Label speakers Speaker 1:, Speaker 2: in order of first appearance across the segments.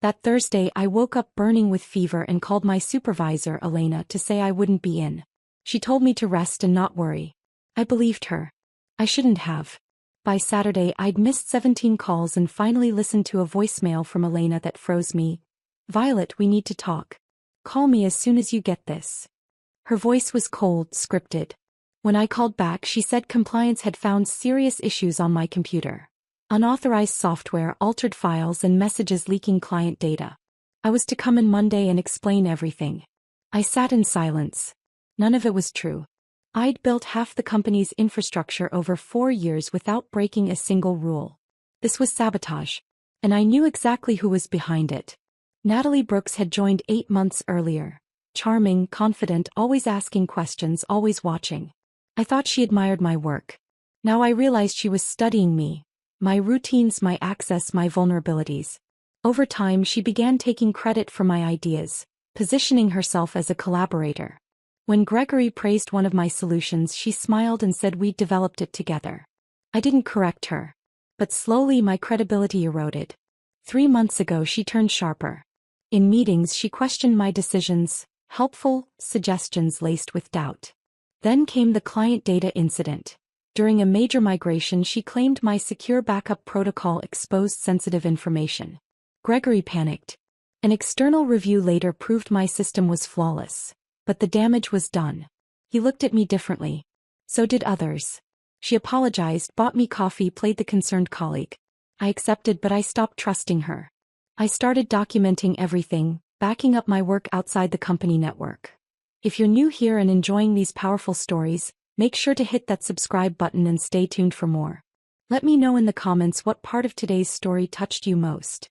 Speaker 1: That Thursday I woke up burning with fever and called my supervisor, Elena, to say I wouldn't be in. She told me to rest and not worry. I believed her. I shouldn't have. By Saturday I'd missed 17 calls and finally listened to a voicemail from Elena that froze me. "Violet, we need to talk. Call me as soon as you get this." Her voice was cold, scripted. When I called back, she said compliance had found serious issues on my computer. Unauthorized software, altered files, and messages leaking client data. I was to come in Monday and explain everything. I sat in silence. None of it was true. I'd built half the company's infrastructure over 4 years without breaking a single rule. This was sabotage. And I knew exactly who was behind it. Natalie Brooks had joined 8 months earlier. Charming, confident, always asking questions, always watching. I thought she admired my work. Now I realized she was studying me. My routines, my access, my vulnerabilities. Over time she began taking credit for my ideas, positioning herself as a collaborator. When Gregory praised one of my solutions, she smiled and said we'd developed it together. I didn't correct her. But slowly my credibility eroded. 3 months ago she turned sharper. In meetings she questioned my decisions, helpful suggestions laced with doubt. Then came the client data incident. During a major migration she claimed my secure backup protocol exposed sensitive information. Gregory panicked. An external review later proved my system was flawless. But the damage was done. He looked at me differently. So did others. She apologized, bought me coffee, played the concerned colleague. I accepted, but I stopped trusting her. I started documenting everything, backing up my work outside the company network. If you're new here and enjoying these powerful stories, make sure to hit that subscribe button and stay tuned for more. Let me know in the comments what part of today's story touched you most.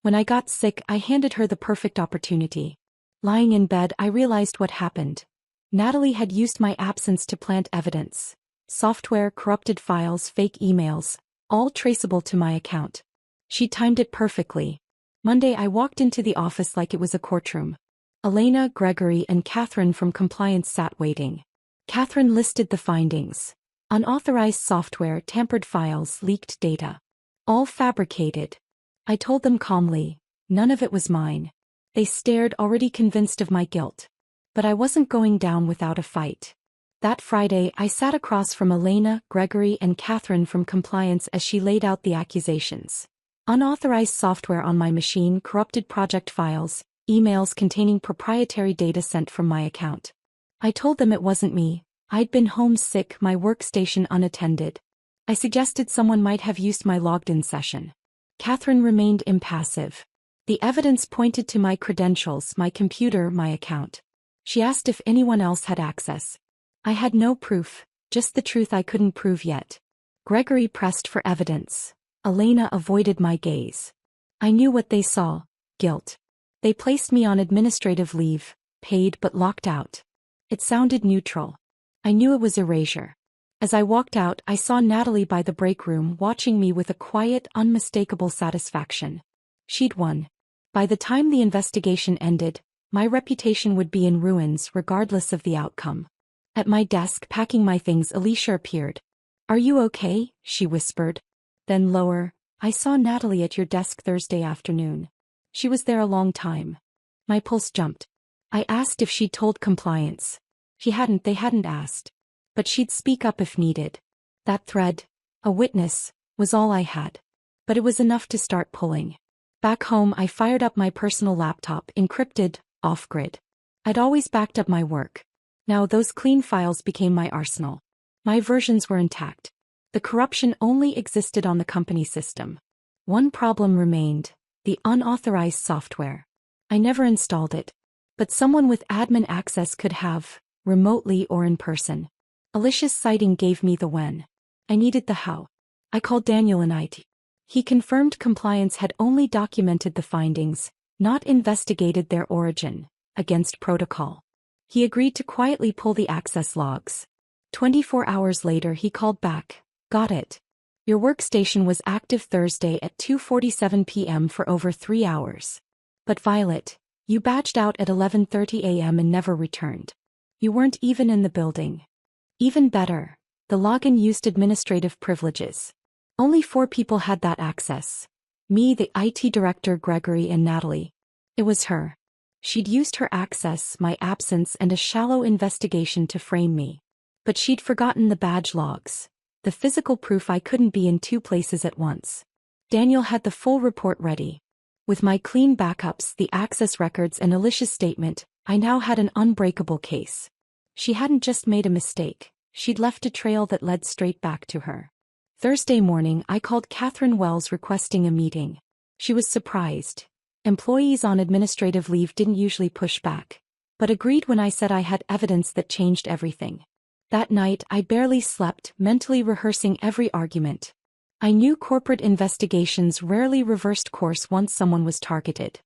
Speaker 1: When I got sick, I handed her the perfect opportunity. Lying in bed, I realized what happened. Natalie had used my absence to plant evidence. Software, corrupted files, fake emails, all traceable to my account. She timed it perfectly. Monday I walked into the office like it was a courtroom. Elena, Gregory, and Catherine from compliance sat waiting. Catherine listed the findings. Unauthorized software, tampered files, leaked data. All fabricated. I told them calmly, none of it was mine. They stared, already convinced of my guilt. But I wasn't going down without a fight. That Friday I sat across from Elena, Gregory, and Catherine from compliance as she laid out the accusations. Unauthorized software on my machine, corrupted project files, emails containing proprietary data sent from my account. I told them it wasn't me. I'd been homesick, my workstation unattended. I suggested someone might have used my logged-in session. Catherine remained impassive. The evidence pointed to my credentials, my computer, my account. She asked if anyone else had access. I had no proof, just the truth I couldn't prove yet. Gregory pressed for evidence. Elena avoided my gaze. I knew what they saw: guilt. They placed me on administrative leave, paid but locked out. It sounded neutral. I knew it was erasure. As I walked out, I saw Natalie by the break room watching me with a quiet, unmistakable satisfaction. She'd won. By the time the investigation ended, my reputation would be in ruins regardless of the outcome. At my desk packing my things, Alicia appeared. "Are you okay?" she whispered. Then lower, "I saw Natalie at your desk Thursday afternoon. She was there a long time." My pulse jumped. I asked if she'd told compliance. She hadn't, they hadn't asked. But she'd speak up if needed. That thread, a witness, was all I had. But it was enough to start pulling. Back home I fired up my personal laptop, encrypted, off-grid. I'd always backed up my work. Now those clean files became my arsenal. My versions were intact. The corruption only existed on the company system. One problem remained: the unauthorized software. I never installed it. But someone with admin access could have, remotely or in person. Alicia's sighting gave me the when. I needed the how. I called Daniel in IT. He confirmed compliance had only documented the findings, not investigated their origin, against protocol. He agreed to quietly pull the access logs. 24 hours later he called back. "Got it. Your workstation was active Thursday at 2:47 p.m. for over 3 hours. But Violet, you badged out at 11:30 a.m. and never returned. You weren't even in the building." Even better, the login used administrative privileges. Only 4 people had that access. Me, the IT director, Gregory, and Natalie. It was her. She'd used her access, my absence, and a shallow investigation to frame me. But she'd forgotten the badge logs. The physical proof I couldn't be in two places at once. Daniel had the full report ready. With my clean backups, the access records, and Alicia's statement, I now had an unbreakable case. She hadn't just made a mistake, she'd left a trail that led straight back to her. Thursday morning, I called Catherine Wells requesting a meeting. She was surprised. Employees on administrative leave didn't usually push back, but agreed when I said I had evidence that changed everything. That night, I barely slept, mentally rehearsing every argument. I knew corporate investigations rarely reversed course once someone was targeted.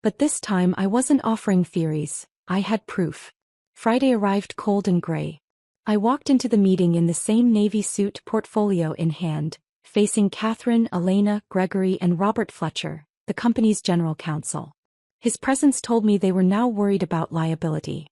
Speaker 1: But this time I wasn't offering theories, I had proof. Friday arrived cold and gray. I walked into the meeting in the same navy suit, portfolio in hand, facing Catherine, Elena, Gregory, and Robert Fletcher, the company's general counsel. His presence told me they were now worried about liability.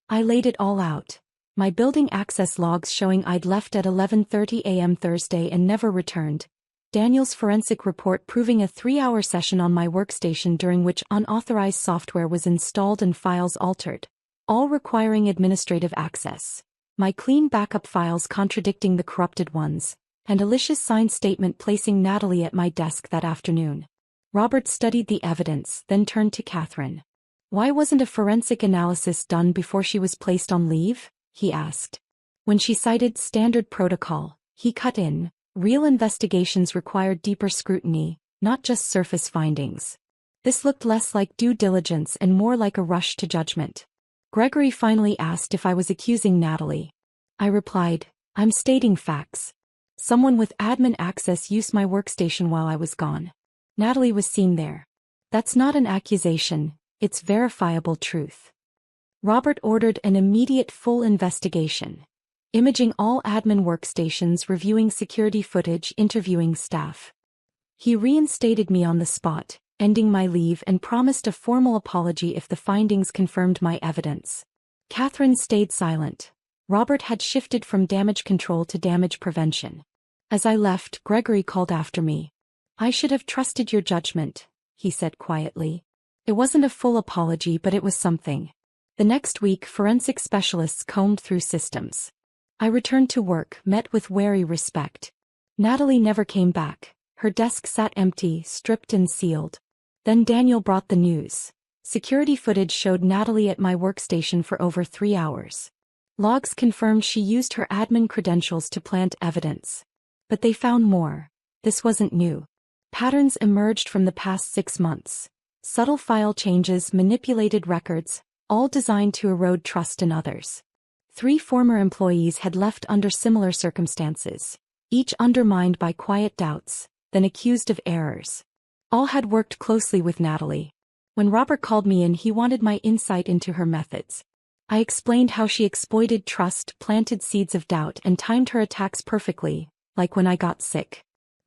Speaker 1: I laid it all out. My building access logs showing I'd left at 11:30 a.m. Thursday and never returned. Daniel's forensic report proving a 3-hour session on my workstation during which unauthorized software was installed and files altered, all requiring administrative access. My clean backup files contradicting the corrupted ones, and Alicia's signed statement placing Natalie at my desk that afternoon. Robert studied the evidence, then turned to Catherine. Why wasn't a forensic analysis done before she was placed on leave? He asked. When she cited standard protocol, he cut in. Real investigations required deeper scrutiny, not just surface findings. This looked less like due diligence and more like a rush to judgment. Gregory finally asked if I was accusing Natalie. I replied, I'm stating facts. Someone with admin access used my workstation while I was gone. Natalie was seen there. That's not an accusation, it's verifiable truth. Robert ordered an immediate full investigation. Imaging all admin workstations, reviewing security footage, interviewing staff. He reinstated me on the spot, ending my leave, and promised a formal apology if the findings confirmed my evidence. Catherine stayed silent. Robert had shifted from damage control to damage prevention. As I left, Gregory called after me. I should have trusted your judgment, he said quietly. It wasn't a full apology, but it was something. The next week, forensic specialists combed through systems. I returned to work, met with wary respect. Natalie never came back. Her desk sat empty, stripped and sealed. Then Daniel brought the news. Security footage showed Natalie at my workstation for over 3 hours. Logs confirmed she used her admin credentials to plant evidence. But they found more. This wasn't new. Patterns emerged from the past 6 months. Subtle file changes, manipulated records, all designed to erode trust in others. 3 former employees had left under similar circumstances, each undermined by quiet doubts, then accused of errors. All had worked closely with Natalie. When Robert called me in, he wanted my insight into her methods. I explained how she exploited trust, planted seeds of doubt, and timed her attacks perfectly, like when I got sick.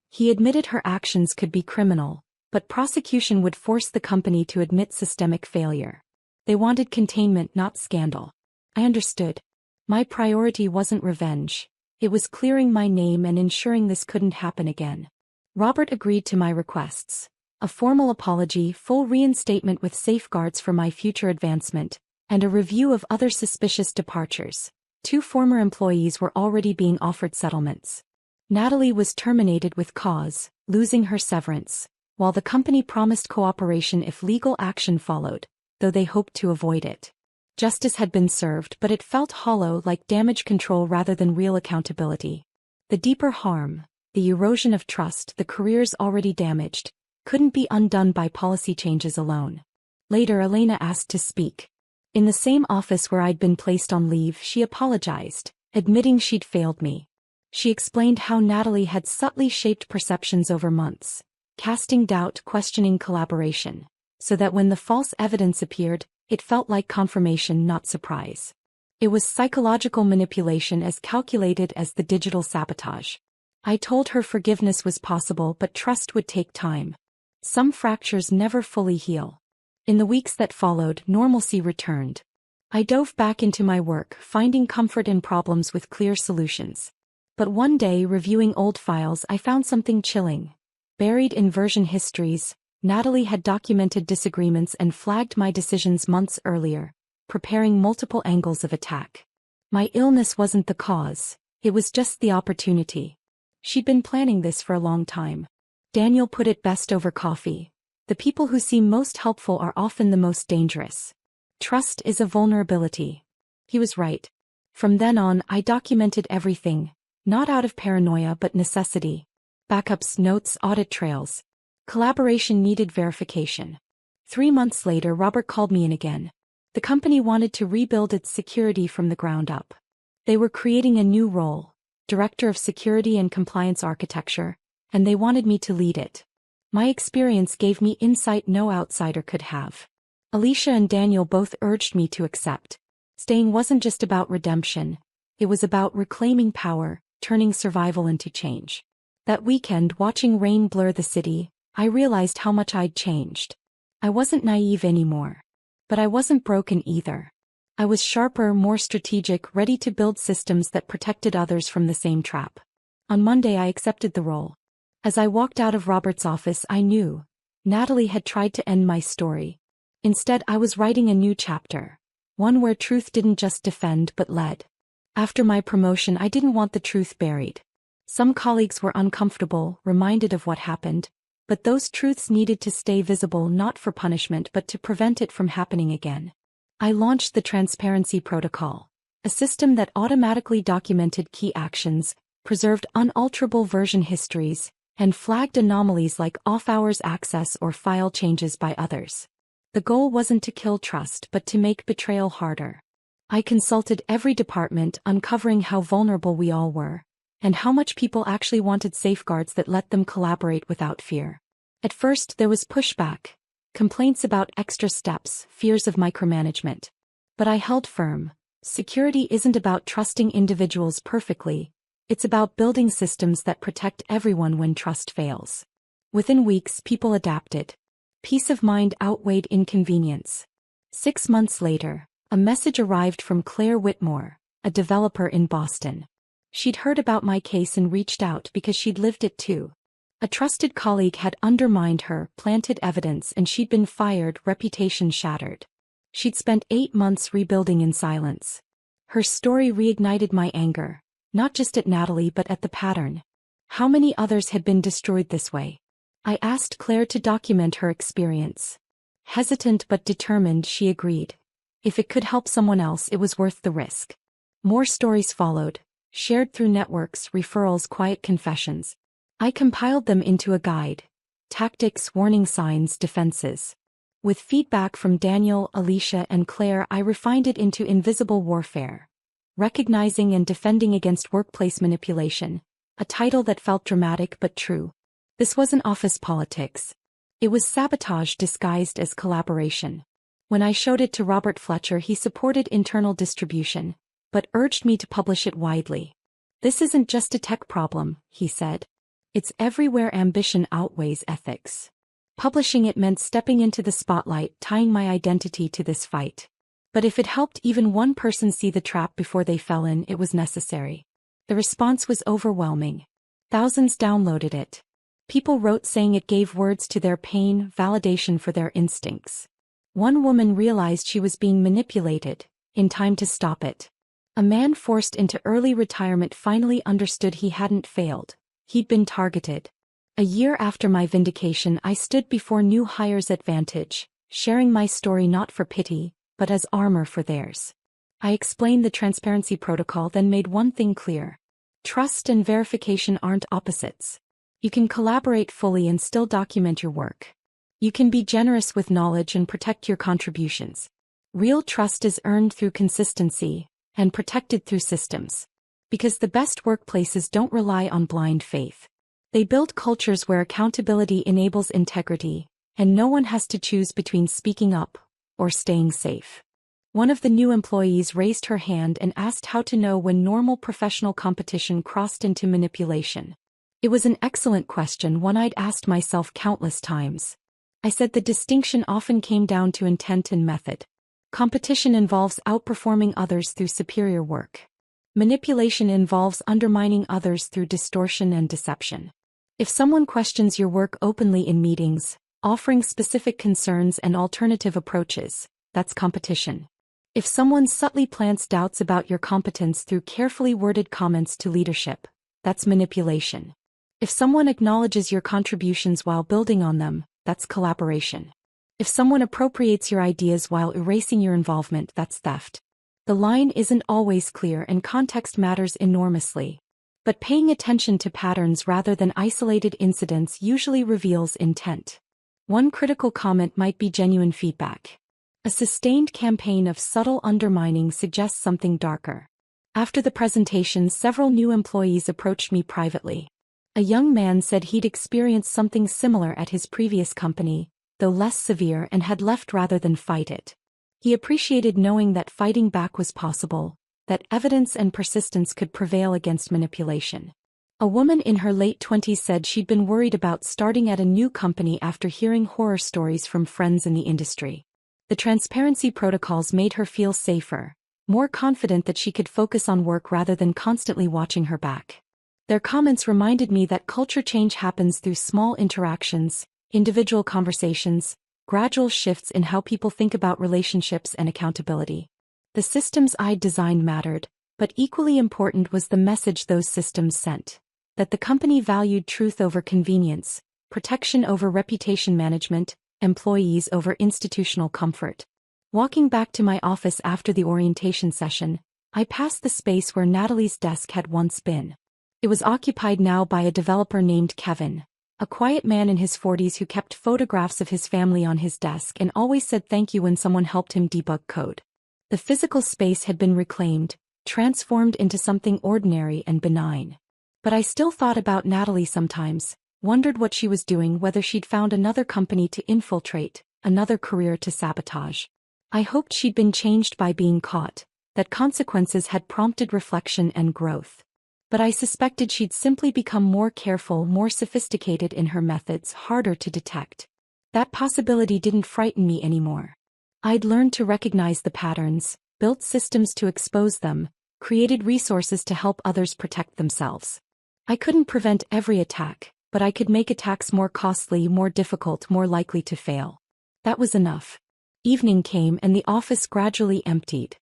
Speaker 1: He admitted her actions could be criminal, but prosecution would force the company to admit systemic failure. They wanted containment, not scandal. I understood. My priority wasn't revenge. It was clearing my name and ensuring this couldn't happen again. Robert agreed to my requests. A formal apology, full reinstatement with safeguards for my future advancement, and a review of other suspicious departures. 2 former employees were already being offered settlements. Natalie was terminated with cause, losing her severance, while the company promised cooperation if legal action followed, though they hoped to avoid it. Justice had been served, but it felt hollow, like damage control rather than real accountability. The deeper harm, the erosion of trust, the careers already damaged, couldn't be undone by policy changes alone. Later, Elena asked to speak. In the same office where I'd been placed on leave, she apologized, admitting she'd failed me. She explained how Natalie had subtly shaped perceptions over months, casting doubt, questioning collaboration, so that when the false evidence appeared, it felt like confirmation, not surprise. It was psychological manipulation as calculated as the digital sabotage. I told her forgiveness was possible, but trust would take time. Some fractures never fully heal. In the weeks that followed, normalcy returned. I dove back into my work, finding comfort in problems with clear solutions. But one day, reviewing old files, I found something chilling. Buried in version histories, Natalie had documented disagreements and flagged my decisions months earlier, preparing multiple angles of attack. My illness wasn't the cause, it was just the opportunity. She'd been planning this for a long time. Daniel put it best over coffee. The people who seem most helpful are often the most dangerous. Trust is a vulnerability. He was right. From then on, I documented everything, not out of paranoia but necessity. Backups, notes, audit trails. Collaboration needed verification. 3 months later, Robert called me in again. The company wanted to rebuild its security from the ground up. They were creating a new role, Director of Security and Compliance Architecture, and they wanted me to lead it. My experience gave me insight no outsider could have. Alicia and Daniel both urged me to accept. Staying wasn't just about redemption, it was about reclaiming power, turning survival into change. That weekend, watching rain blur the city, I realized how much I'd changed. I wasn't naive anymore. But I wasn't broken either. I was sharper, more strategic, ready to build systems that protected others from the same trap. On Monday I accepted the role. As I walked out of Robert's office, I knew Natalie had tried to end my story. Instead, I was writing a new chapter. One where truth didn't just defend but led. After my promotion, I didn't want the truth buried. Some colleagues were uncomfortable, reminded of what happened, but those truths needed to stay visible not for punishment but to prevent it from happening again. I launched the Transparency Protocol, a system that automatically documented key actions, preserved unalterable version histories, and flagged anomalies like off-hours access or file changes by others. The goal wasn't to kill trust but to make betrayal harder. I consulted every department, uncovering how vulnerable we all were, and how much people actually wanted safeguards that let them collaborate without fear. At first there was pushback, complaints about extra steps, fears of micromanagement. But I held firm. Security isn't about trusting individuals perfectly, it's about building systems that protect everyone when trust fails. Within weeks, people adapted. Peace of mind outweighed inconvenience. 6 months later, a message arrived from Claire Whitmore, a developer in Boston. She'd heard about my case and reached out because she'd lived it too. A trusted colleague had undermined her, planted evidence, and she'd been fired, reputation shattered. She'd spent 8 months rebuilding in silence. Her story reignited my anger, not just at Natalie but at the pattern. How many others had been destroyed this way? I asked Claire to document her experience. Hesitant but determined, she agreed. If it could help someone else, it was worth the risk. More stories followed, shared through networks, referrals, quiet confessions. I compiled them into a guide. Tactics, warning signs, defenses. With feedback from Daniel, Alicia, and Claire, I refined it into invisible warfare. Recognizing and defending against workplace manipulation, a title that felt dramatic but true. This wasn't office politics. It was sabotage disguised as collaboration. When I showed it to Robert Fletcher, he supported internal distribution, but urged me to publish it widely. This isn't just a tech problem, he said. It's everywhere ambition outweighs ethics. Publishing it meant stepping into the spotlight, tying my identity to this fight. But if it helped even one person see the trap before they fell in, it was necessary. The response was overwhelming. Thousands downloaded it. People wrote saying it gave words to their pain, validation for their instincts. One woman realized she was being manipulated, in time to stop it. A man forced into early retirement finally understood he hadn't failed. He'd been targeted. A year after my vindication, I stood before new hires at Vantage, sharing my story not for pity, but as armor for theirs. I explained the Transparency Protocol, then made one thing clear. Trust and verification aren't opposites. You can collaborate fully and still document your work. You can be generous with knowledge and protect your contributions. Real trust is earned through consistency, and protected through systems. Because the best workplaces don't rely on blind faith. They build cultures where accountability enables integrity, and no one has to choose between speaking up or staying safe. One of the new employees raised her hand and asked how to know when normal professional competition crossed into manipulation. It was an excellent question, one I'd asked myself countless times. I said the distinction often came down to intent and method. Competition involves outperforming others through superior work. Manipulation involves undermining others through distortion and deception. If someone questions your work openly in meetings, offering specific concerns and alternative approaches, that's competition. If someone subtly plants doubts about your competence through carefully worded comments to leadership, that's manipulation. If someone acknowledges your contributions while building on them, that's collaboration. If someone appropriates your ideas while erasing your involvement, that's theft. The line isn't always clear and context matters enormously. But paying attention to patterns rather than isolated incidents usually reveals intent. One critical comment might be genuine feedback. A sustained campaign of subtle undermining suggests something darker. After the presentation, several new employees approached me privately. A young man said he'd experienced something similar at his previous company, though less severe, and had left rather than fight it. He appreciated knowing that fighting back was possible, that evidence and persistence could prevail against manipulation. A woman in her late 20s said she'd been worried about starting at a new company after hearing horror stories from friends in the industry. The transparency protocols made her feel safer, more confident that she could focus on work rather than constantly watching her back. Their comments reminded me that culture change happens through small interactions, individual conversations, gradual shifts in how people think about relationships and accountability. The systems I'd designed mattered, but equally important was the message those systems sent. That the company valued truth over convenience, protection over reputation management, employees over institutional comfort. Walking back to my office after the orientation session, I passed the space where Natalie's desk had once been. It was occupied now by a developer named Kevin, a quiet man in his 40s who kept photographs of his family on his desk and always said thank you when someone helped him debug code. The physical space had been reclaimed, transformed into something ordinary and benign. But I still thought about Natalie sometimes, wondered what she was doing, whether she'd found another company to infiltrate, another career to sabotage. I hoped she'd been changed by being caught, that consequences had prompted reflection and growth. But I suspected she'd simply become more careful, more sophisticated in her methods, harder to detect. That possibility didn't frighten me anymore. I'd learned to recognize the patterns, built systems to expose them, created resources to help others protect themselves. I couldn't prevent every attack, but I could make attacks more costly, more difficult, more likely to fail. That was enough. Evening came and the office gradually emptied.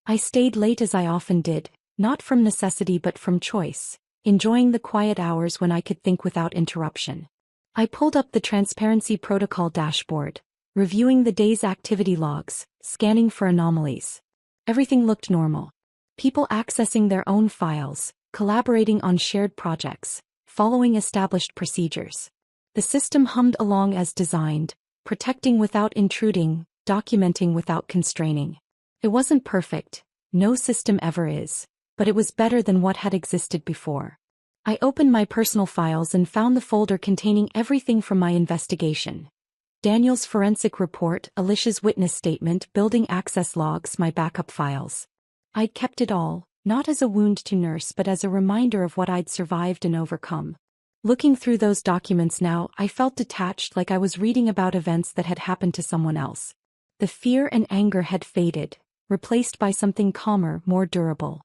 Speaker 1: I stayed late as I often did, not from necessity but from choice, enjoying the quiet hours when I could think without interruption. I pulled up the transparency protocol dashboard, reviewing the day's activity logs, scanning for anomalies. Everything looked normal. People accessing their own files, collaborating on shared projects, following established procedures. The system hummed along as designed, protecting without intruding, documenting without constraining. It wasn't perfect, no system ever is, but it was better than what had existed before. I opened my personal files and found the folder containing everything from my investigation. Daniel's forensic report, Alicia's witness statement, building access logs, my backup files. I'd kept it all, not as a wound to nurse but as a reminder of what I'd survived and overcome. Looking through those documents now, I felt detached, like I was reading about events that had happened to someone else. The fear and anger had faded, replaced by something calmer, more durable.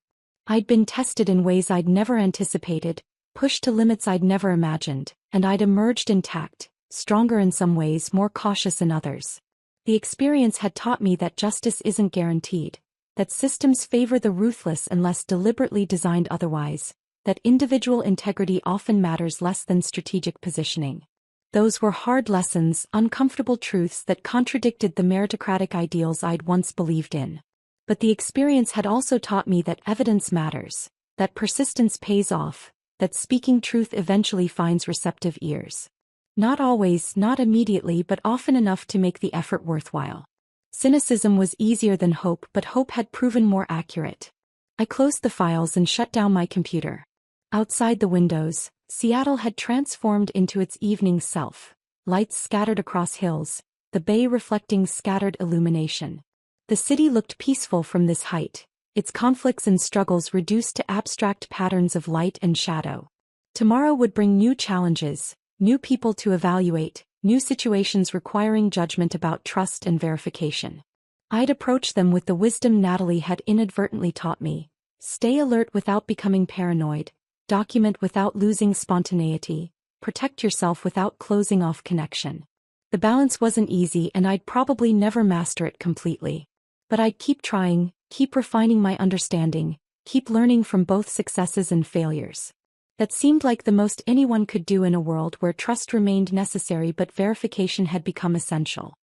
Speaker 1: I'd been tested in ways I'd never anticipated, pushed to limits I'd never imagined, and I'd emerged intact, stronger in some ways, more cautious in others. The experience had taught me that justice isn't guaranteed, that systems favor the ruthless unless deliberately designed otherwise, that individual integrity often matters less than strategic positioning. Those were hard lessons, uncomfortable truths that contradicted the meritocratic ideals I'd once believed in. But the experience had also taught me that evidence matters, that persistence pays off, that speaking truth eventually finds receptive ears. Not always, not immediately, but often enough to make the effort worthwhile. Cynicism was easier than hope, but hope had proven more accurate. I closed the files and shut down my computer. Outside the windows, Seattle had transformed into its evening self. Lights scattered across hills, the bay reflecting scattered illumination. The city looked peaceful from this height, its conflicts and struggles reduced to abstract patterns of light and shadow. Tomorrow would bring new challenges, new people to evaluate, new situations requiring judgment about trust and verification. I'd approach them with the wisdom Natalie had inadvertently taught me. Stay alert without becoming paranoid, document without losing spontaneity, protect yourself without closing off connection. The balance wasn't easy and I'd probably never master it completely. But I'd keep trying, keep refining my understanding, keep learning from both successes and failures. That seemed like the most anyone could do in a world where trust remained necessary but verification had become essential.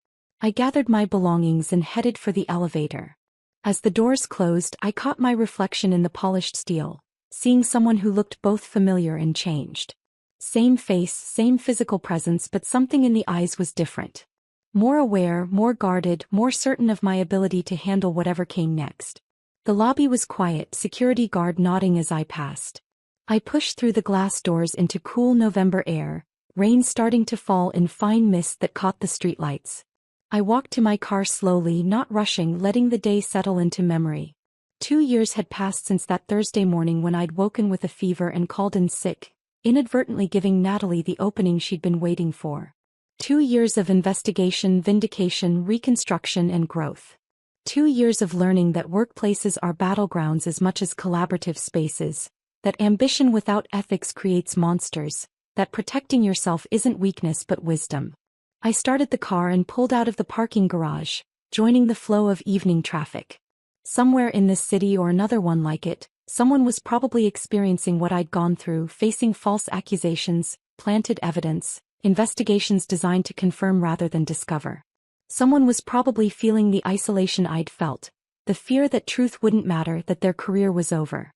Speaker 1: I gathered my belongings and headed for the elevator. As the doors closed, I caught my reflection in the polished steel, seeing someone who looked both familiar and changed. Same face, same physical presence, but something in the eyes was different. More aware, more guarded, more certain of my ability to handle whatever came next. The lobby was quiet, security guard nodding as I passed. I pushed through the glass doors into cool November air, rain starting to fall in fine mist that caught the streetlights. I walked to my car slowly, not rushing, letting the day settle into memory. 2 years had passed since that Thursday morning when I'd woken with a fever and called in sick, inadvertently giving Natalie the opening she'd been waiting for. 2 years of investigation, vindication, reconstruction, and growth. 2 years of learning that workplaces are battlegrounds as much as collaborative spaces, that ambition without ethics creates monsters, that protecting yourself isn't weakness but wisdom. I started the car and pulled out of the parking garage, joining the flow of evening traffic. Somewhere in this city or another one like it, someone was probably experiencing what I'd gone through, facing false accusations, planted evidence, investigations designed to confirm rather than discover. Someone was probably feeling the isolation I'd felt, the fear that truth wouldn't matter, that their career was over.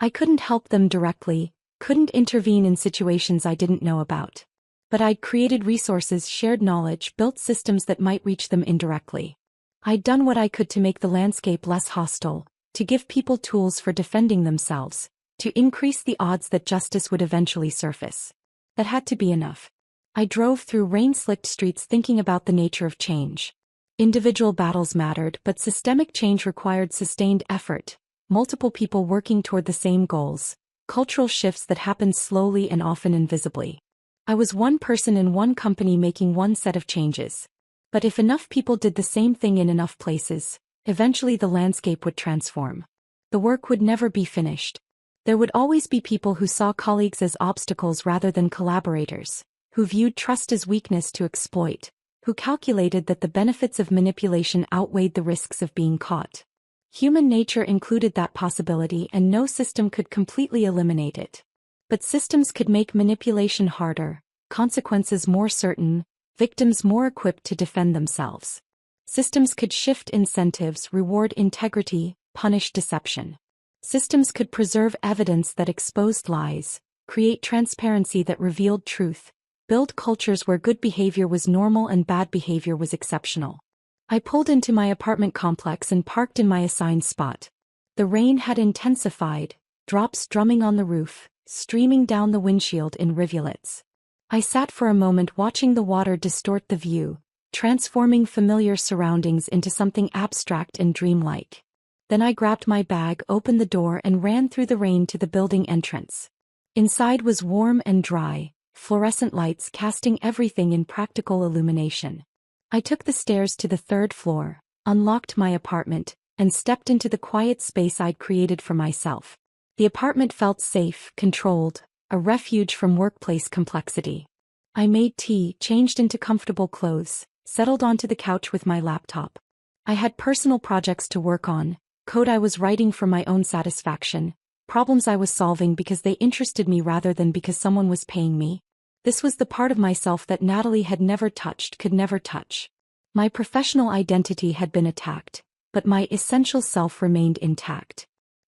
Speaker 1: I couldn't help them directly, couldn't intervene in situations I didn't know about. But I'd created resources, shared knowledge, built systems that might reach them indirectly. I'd done what I could to make the landscape less hostile, to give people tools for defending themselves, to increase the odds that justice would eventually surface. That had to be enough. I drove through rain-slicked streets thinking about the nature of change. Individual battles mattered, but systemic change required sustained effort, multiple people working toward the same goals, cultural shifts that happened slowly and often invisibly. I was one person in one company making one set of changes. But if enough people did the same thing in enough places, eventually the landscape would transform. The work would never be finished. There would always be people who saw colleagues as obstacles rather than collaborators, who viewed trust as weakness to exploit, who calculated that the benefits of manipulation outweighed the risks of being caught. Human nature included that possibility and no system could completely eliminate it. But systems could make manipulation harder, consequences more certain, victims more equipped to defend themselves. Systems could shift incentives, reward integrity, punish deception. Systems could preserve evidence that exposed lies, create transparency that revealed truth, build cultures where good behavior was normal and bad behavior was exceptional. I pulled into my apartment complex and parked in my assigned spot. The rain had intensified, drops drumming on the roof, streaming down the windshield in rivulets. I sat for a moment watching the water distort the view, transforming familiar surroundings into something abstract and dreamlike. Then I grabbed my bag, opened the door and ran through the rain to the building entrance. Inside was warm and dry, fluorescent lights casting everything in practical illumination. I took the stairs to the 3rd floor, unlocked my apartment, and stepped into the quiet space I'd created for myself. The apartment felt safe, controlled, a refuge from workplace complexity. I made tea, changed into comfortable clothes, settled onto the couch with my laptop. I had personal projects to work on, code I was writing for my own satisfaction, problems I was solving because they interested me rather than because someone was paying me. This was the part of myself that Natalie had never touched, could never touch. My professional identity had been attacked, but my essential self remained intact.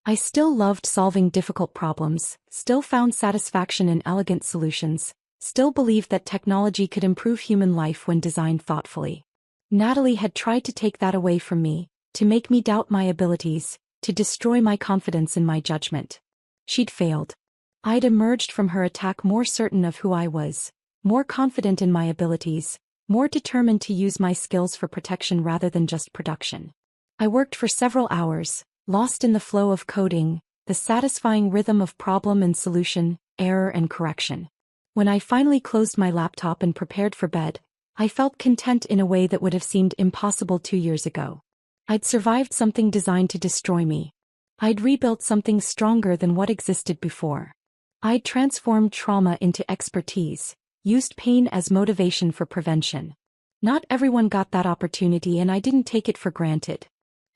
Speaker 1: I still loved solving difficult problems, still found satisfaction in elegant solutions, still believed that technology could improve human life when designed thoughtfully. Natalie had tried to take that away from me, to make me doubt my abilities, to destroy my confidence in my judgment. She'd failed. I'd emerged from her attack more certain of who I was, more confident in my abilities, more determined to use my skills for protection rather than just production. I worked for several hours, lost in the flow of coding, the satisfying rhythm of problem and solution, error and correction. When I finally closed my laptop and prepared for bed, I felt content in a way that would have seemed impossible 2 years ago. I'd survived something designed to destroy me. I'd rebuilt something stronger than what existed before. I'd transformed trauma into expertise, used pain as motivation for prevention. Not everyone got that opportunity, and I didn't take it for granted.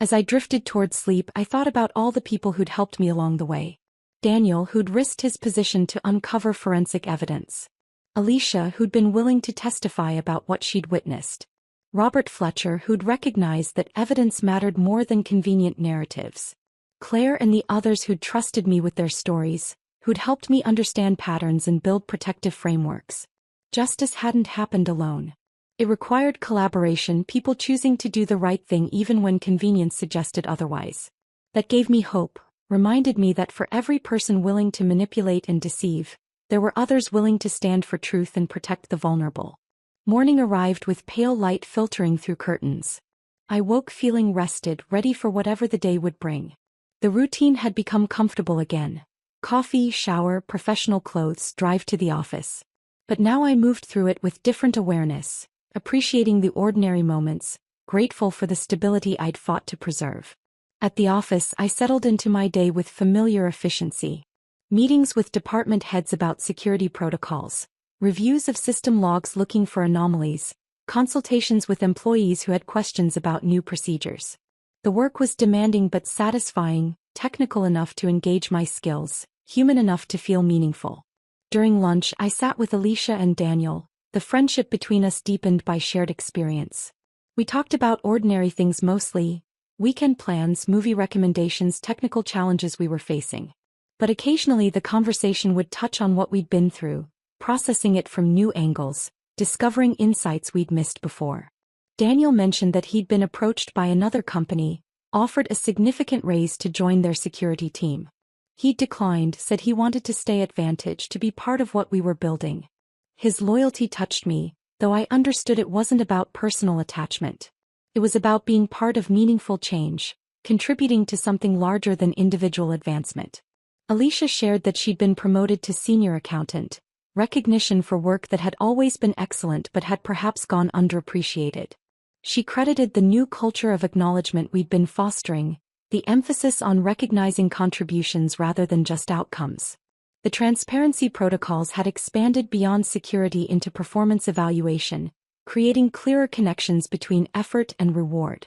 Speaker 1: As I drifted toward sleep, I thought about all the people who'd helped me along the way. Daniel, who'd risked his position to uncover forensic evidence. Alicia, who'd been willing to testify about what she'd witnessed. Robert Fletcher, who'd recognized that evidence mattered more than convenient narratives. Claire and the others who'd trusted me with their stories, who'd helped me understand patterns and build protective frameworks. Justice hadn't happened alone. It required collaboration, people choosing to do the right thing even when convenience suggested otherwise. That gave me hope, reminded me that for every person willing to manipulate and deceive, there were others willing to stand for truth and protect the vulnerable. Morning arrived with pale light filtering through curtains. I woke feeling rested, ready for whatever the day would bring. The routine had become comfortable again. Coffee, shower, professional clothes, drive to the office. But now I moved through it with different awareness, appreciating the ordinary moments, grateful for the stability I'd fought to preserve. At the office, I settled into my day with familiar efficiency. Meetings with department heads about security protocols, reviews of system logs looking for anomalies, consultations with employees who had questions about new procedures. The work was demanding but satisfying, technical enough to engage my skills, human enough to feel meaningful. During lunch, I sat with Alicia and Daniel, the friendship between us deepened by shared experience. We talked about ordinary things mostly: weekend plans, movie recommendations, technical challenges we were facing. But occasionally the conversation would touch on what we'd been through, processing it from new angles, discovering insights we'd missed before. Daniel mentioned that he'd been approached by another company, offered a significant raise to join their security team. He declined, said he wanted to stay at Vantage to be part of what we were building. His loyalty touched me, though I understood it wasn't about personal attachment. It was about being part of meaningful change, contributing to something larger than individual advancement. Alicia shared that she'd been promoted to senior accountant, recognition for work that had always been excellent but had perhaps gone underappreciated. She credited the new culture of acknowledgement we'd been fostering, the emphasis on recognizing contributions rather than just outcomes. The transparency protocols had expanded beyond security into performance evaluation, creating clearer connections between effort and reward.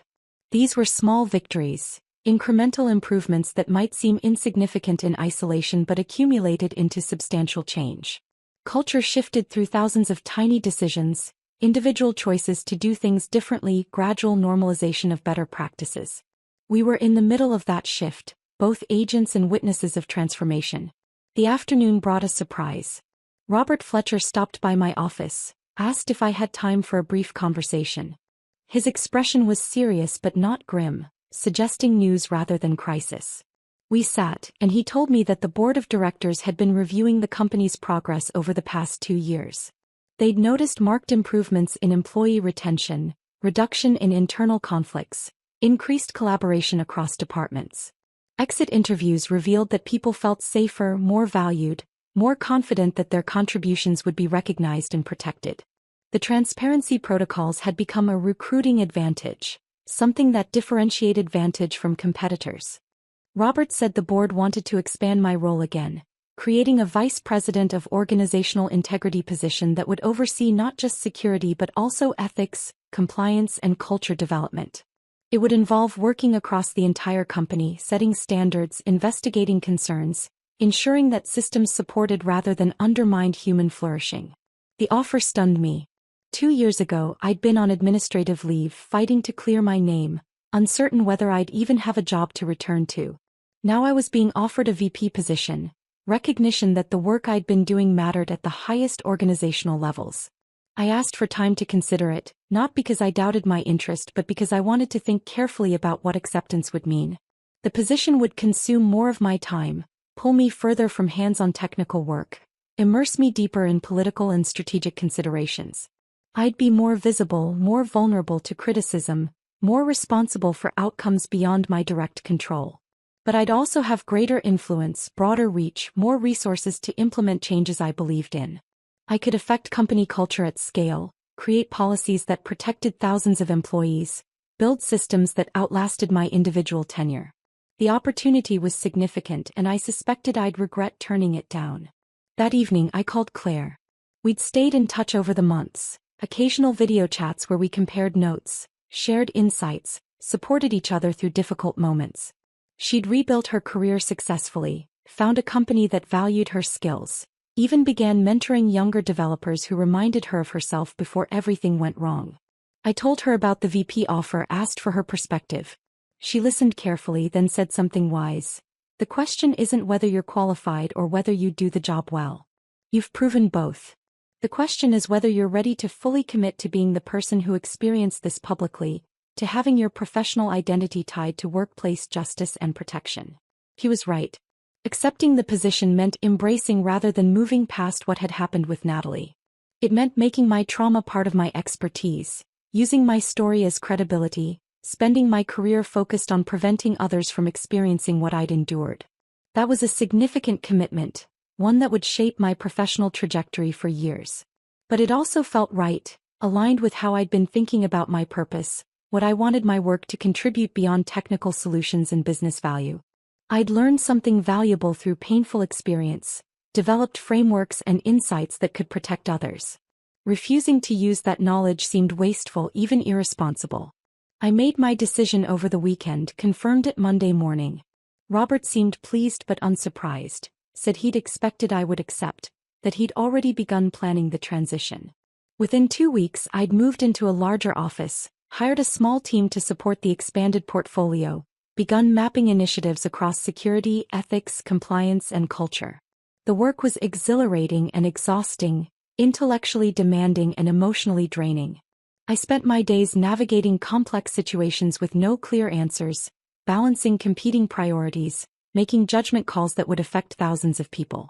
Speaker 1: These were small victories, incremental improvements that might seem insignificant in isolation but accumulated into substantial change. Culture shifted through thousands of tiny decisions, individual choices to do things differently, gradual normalization of better practices. We were in the middle of that shift, both agents and witnesses of transformation. The afternoon brought a surprise. Robert Fletcher stopped by my office, asked if I had time for a brief conversation. His expression was serious but not grim, suggesting news rather than crisis. We sat, and he told me that the board of directors had been reviewing the company's progress over the past 2 years. They'd noticed marked improvements in employee retention, reduction in internal conflicts, increased collaboration across departments. Exit interviews revealed that people felt safer, more valued, more confident that their contributions would be recognized and protected. The transparency protocols had become a recruiting advantage, something that differentiated Vantage from competitors. Robert said the board wanted to expand my role again, creating a vice president of organizational integrity position that would oversee not just security but also ethics, compliance, and culture development. It would involve working across the entire company, setting standards, investigating concerns, ensuring that systems supported rather than undermined human flourishing. The offer stunned me. 2 years ago, I'd been on administrative leave, fighting to clear my name, uncertain whether I'd even have a job to return to. Now I was being offered a VP position, recognition that the work I'd been doing mattered at the highest organizational levels. I asked for time to consider it, not because I doubted my interest but because I wanted to think carefully about what acceptance would mean. The position would consume more of my time, pull me further from hands-on technical work, immerse me deeper in political and strategic considerations. I'd be more visible, more vulnerable to criticism, more responsible for outcomes beyond my direct control. But I'd also have greater influence, broader reach, more resources to implement changes I believed in. I could affect company culture at scale, create policies that protected thousands of employees, build systems that outlasted my individual tenure. The opportunity was significant and I suspected I'd regret turning it down. That evening I called Claire. We'd stayed in touch over the months, occasional video chats where we compared notes, shared insights, supported each other through difficult moments. She'd rebuilt her career successfully, found a company that valued her skills, even began mentoring younger developers who reminded her of herself before everything went wrong. I told her about the VP offer, asked for her perspective. She listened carefully, then said something wise. The question isn't whether you're qualified or whether you do the job well. You've proven both. The question is whether you're ready to fully commit to being the person who experienced this publicly, to having your professional identity tied to workplace justice and protection. He was right. Accepting the position meant embracing rather than moving past what had happened with Natalie. It meant making my trauma part of my expertise, using my story as credibility, spending my career focused on preventing others from experiencing what I'd endured. That was a significant commitment, one that would shape my professional trajectory for years. But it also felt right, aligned with how I'd been thinking about my purpose, what I wanted my work to contribute beyond technical solutions and business value. I'd learned something valuable through painful experience, developed frameworks and insights that could protect others. Refusing to use that knowledge seemed wasteful, even irresponsible. I made my decision over the weekend, confirmed it Monday morning. Robert seemed pleased but unsurprised, said he'd expected I would accept, that he'd already begun planning the transition. Within 2 weeks I'd moved into a larger office, hired a small team to support the expanded portfolio, begun mapping initiatives across security, ethics, compliance, and culture. The work was exhilarating and exhausting, intellectually demanding and emotionally draining. I spent my days navigating complex situations with no clear answers, balancing competing priorities, making judgment calls that would affect thousands of people.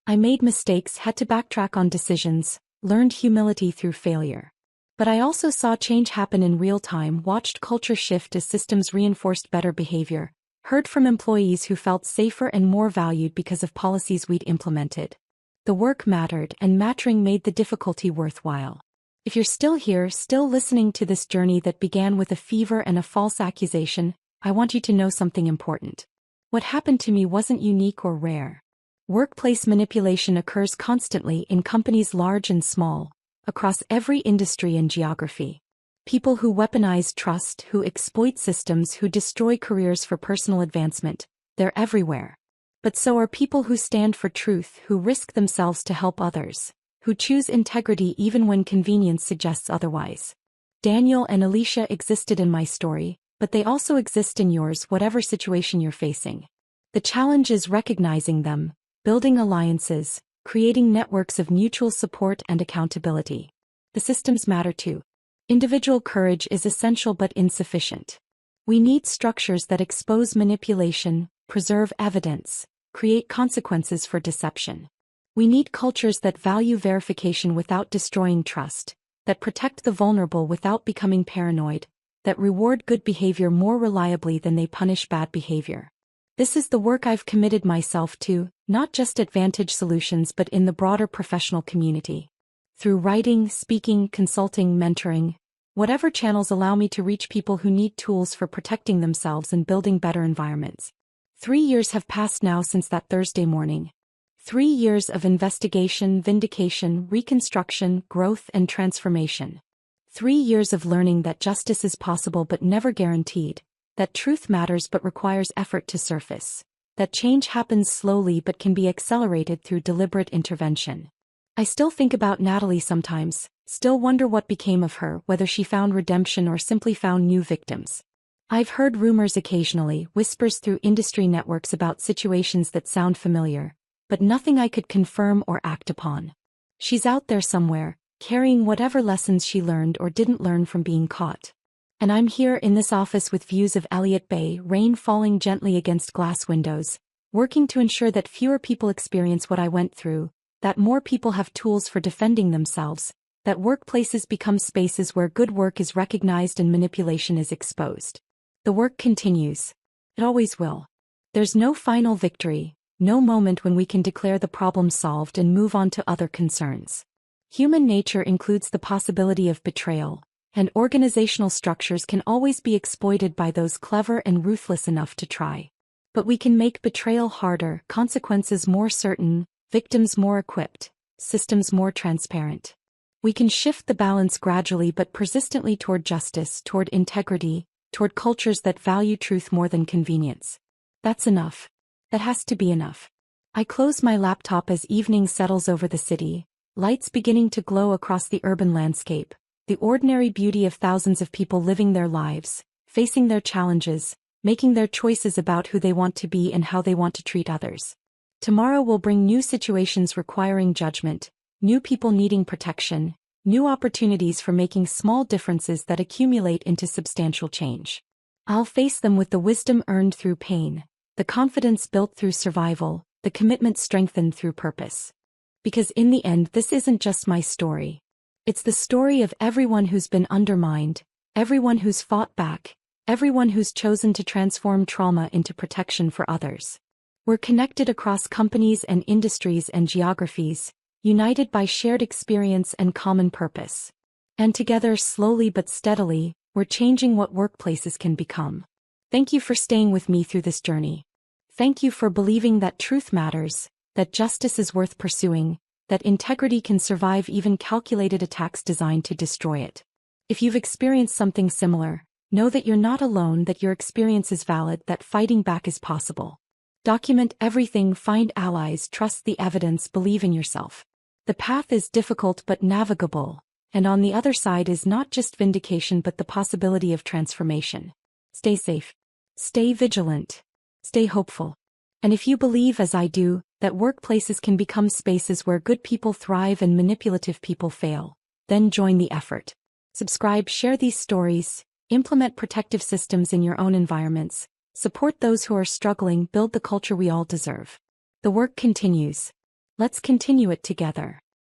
Speaker 1: I made mistakes, had to backtrack on decisions, learned humility through failure. But I also saw change happen in real time, watched culture shift as systems reinforced better behavior, heard from employees who felt safer and more valued because of policies we'd implemented. The work mattered, and mattering made the difficulty worthwhile. If you're still here, still listening to this journey that began with a fever and a false accusation, I want you to know something important. What happened to me wasn't unique or rare. Workplace manipulation occurs constantly in companies large and small, across every industry and geography. People who weaponize trust, who exploit systems, who destroy careers for personal advancement, they're everywhere. But so are people who stand for truth, who risk themselves to help others, who choose integrity even when convenience suggests otherwise. Daniel and Alicia existed in my story, but they also exist in yours, whatever situation you're facing. The challenge is recognizing them, building alliances, creating networks of mutual support and accountability. The systems matter too. Individual courage is essential but insufficient. We need structures that expose manipulation, preserve evidence, create consequences for deception. We need cultures that value verification without destroying trust, that protect the vulnerable without becoming paranoid, that reward good behavior more reliably than they punish bad behavior. This is the work I've committed myself to, not just at Vantage Solutions but in the broader professional community. Through writing, speaking, consulting, mentoring, whatever channels allow me to reach people who need tools for protecting themselves and building better environments. 3 years have passed now since that Thursday morning. 3 years of investigation, vindication, reconstruction, growth, and transformation. 3 years of learning that justice is possible but never guaranteed, that truth matters but requires effort to surface, that change happens slowly but can be accelerated through deliberate intervention. I still think about Natalie sometimes, still wonder what became of her, whether she found redemption or simply found new victims. I've heard rumors occasionally, whispers through industry networks about situations that sound familiar, but nothing I could confirm or act upon. She's out there somewhere, carrying whatever lessons she learned or didn't learn from being caught. And I'm here in this office with views of Elliott Bay, rain falling gently against glass windows, working to ensure that fewer people experience what I went through, that more people have tools for defending themselves, that workplaces become spaces where good work is recognized and manipulation is exposed. The work continues. It always will. There's no final victory, no moment when we can declare the problem solved and move on to other concerns. Human nature includes the possibility of betrayal, and organizational structures can always be exploited by those clever and ruthless enough to try. But we can make betrayal harder, consequences more certain, victims more equipped, systems more transparent. We can shift the balance gradually but persistently toward justice, toward integrity, toward cultures that value truth more than convenience. That's enough. That has to be enough. I close my laptop as evening settles over the city, lights beginning to glow across the urban landscape, the ordinary beauty of thousands of people living their lives, facing their challenges, making their choices about who they want to be and how they want to treat others. Tomorrow will bring new situations requiring judgment, new people needing protection, new opportunities for making small differences that accumulate into substantial change. I'll face them with the wisdom earned through pain, the confidence built through survival, the commitment strengthened through purpose. Because in the end, this isn't just my story. It's the story of everyone who's been undermined, everyone who's fought back, everyone who's chosen to transform trauma into protection for others. We're connected across companies and industries and geographies, united by shared experience and common purpose. And together, slowly but steadily, we're changing what workplaces can become. Thank you for staying with me through this journey. Thank you for believing that truth matters, that justice is worth pursuing, that integrity can survive even calculated attacks designed to destroy it. If you've experienced something similar, know that you're not alone, that your experience is valid, that fighting back is possible. Document everything, find allies, trust the evidence, believe in yourself. The path is difficult but navigable, and on the other side is not just vindication but the possibility of transformation. Stay safe. Stay vigilant. Stay hopeful. And if you believe, as I do, that workplaces can become spaces where good people thrive and manipulative people fail, then join the effort. Subscribe, share these stories, implement protective systems in your own environments, support those who are struggling, build the culture we all deserve. The work continues. Let's continue it together.